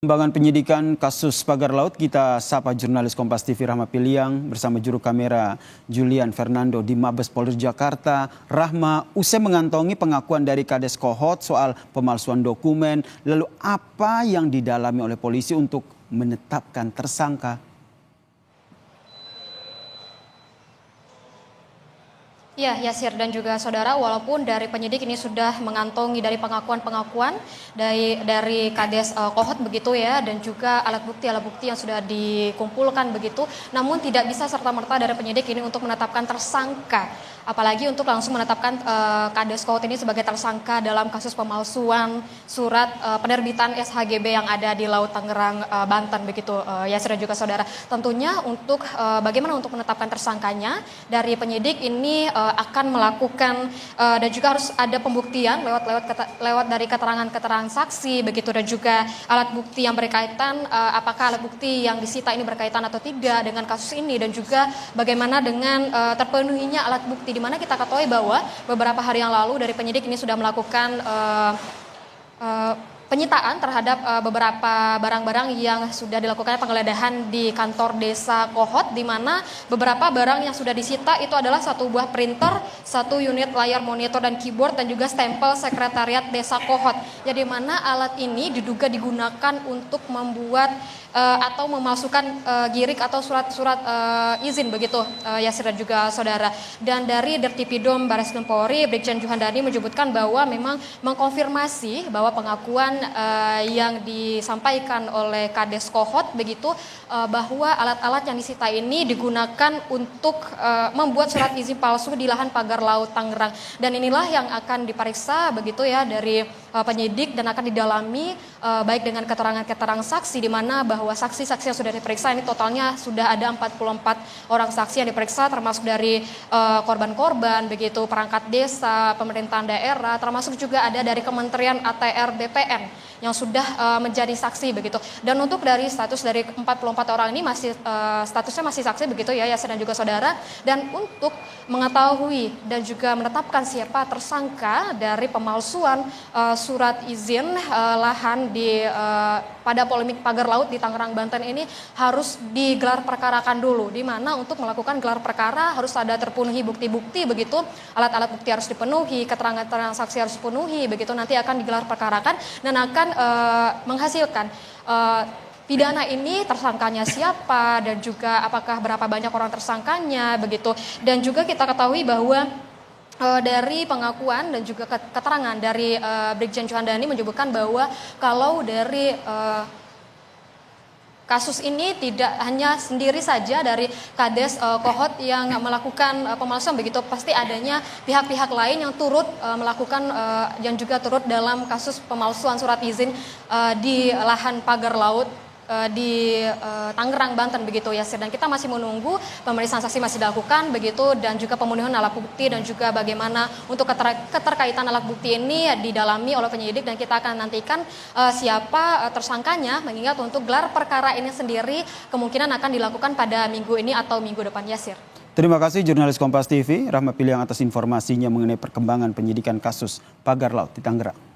Perkembangan penyidikan kasus pagar laut, kita sapa jurnalis Kompas TV Rahma Piliang bersama juru kamera Julian Fernando di Mabes Polri Jakarta. Rahma, usai mengantongi pengakuan dari Kades Kohot soal pemalsuan dokumen, lalu apa yang didalami oleh polisi untuk menetapkan tersangka? Ya, Yasir dan juga saudara, walaupun dari penyidik ini sudah mengantongi dari pengakuan-pengakuan dari Kades Kohot begitu ya, dan juga alat bukti yang sudah dikumpulkan begitu, namun tidak bisa serta-merta dari penyidik ini untuk menetapkan tersangka. Apalagi untuk langsung menetapkan Kades Kohot ini sebagai tersangka dalam kasus pemalsuan surat penerbitan SHGB yang ada di Laut Tangerang, Banten begitu, Yasir dan juga saudara. Tentunya untuk bagaimana untuk menetapkan tersangkanya, dari penyidik ini akan melakukan dan juga harus ada pembuktian lewat dari keterangan saksi begitu, dan juga alat bukti yang berkaitan, apakah alat bukti yang disita ini berkaitan atau tidak dengan kasus ini, dan juga bagaimana dengan terpenuhinya alat bukti, di mana kita ketahui bahwa beberapa hari yang lalu dari penyidik ini sudah melakukan penyitaan terhadap beberapa barang-barang yang sudah dilakukan penggeledahan di kantor desa Kohot, di mana beberapa barang yang sudah disita itu adalah satu buah printer, satu unit layar monitor dan keyboard, dan juga stempel sekretariat desa Kohot. Jadi mana alat ini diduga digunakan untuk membuat atau memalsukan girik atau surat-surat izin begitu, Yasir dan juga saudara. Dan dari Dirtipidum Bareskrim Polri, Brigjen Juhandani menyebutkan bahwa memang mengkonfirmasi bahwa pengakuan yang disampaikan oleh Kades Kohot begitu, bahwa alat-alat yang disita ini digunakan untuk membuat surat izin palsu di lahan pagar laut Tangerang. Dan inilah yang akan diperiksa begitu ya dari penyidik, dan akan didalami baik dengan keterangan saksi, di mana bahwa saksi-saksi yang sudah diperiksa ini totalnya sudah ada 44 orang saksi yang diperiksa, termasuk dari korban-korban begitu, perangkat desa, pemerintahan daerah, termasuk juga ada dari Kementerian ATR BPN yang sudah menjadi saksi begitu. Dan untuk dari status dari 44 orang ini masih statusnya masih saksi begitu ya, Yasir dan juga saudara. Dan untuk mengetahui dan juga menetapkan siapa tersangka dari pemalsuan surat izin lahan di pada polemik pagar laut di Tangerang, Banten ini harus digelar perkarakan dulu, di mana untuk melakukan gelar perkara harus ada terpenuhi bukti-bukti begitu, alat-alat bukti harus dipenuhi, keterangan saksi harus dipenuhi begitu, nanti akan digelar perkarakan dan akan menghasilkan pidana ini, tersangkanya siapa dan juga apakah berapa banyak orang tersangkanya begitu. Dan juga kita ketahui bahwa dari pengakuan dan juga keterangan dari Brigjen Juhandani menyebutkan bahwa kalau dari kasus ini tidak hanya sendiri saja dari Kades Kohot yang melakukan pemalsuan begitu, pasti adanya pihak-pihak lain yang turut melakukan yang juga turut dalam kasus pemalsuan surat izin di lahan pagar laut di Tangerang, Banten begitu ya. Dan kita masih menunggu pemeriksaan saksi masih dilakukan begitu, dan juga pemenuhan alat bukti, dan juga bagaimana untuk keterkaitan alat bukti ini didalami oleh penyidik, dan kita akan nantikan siapa tersangkanya, mengingat untuk gelar perkara ini sendiri kemungkinan akan dilakukan pada minggu ini atau minggu depan, Yasir. Terima kasih jurnalis Kompas TV Rahma Piliang atas informasinya mengenai perkembangan penyidikan kasus pagar laut di Tangerang.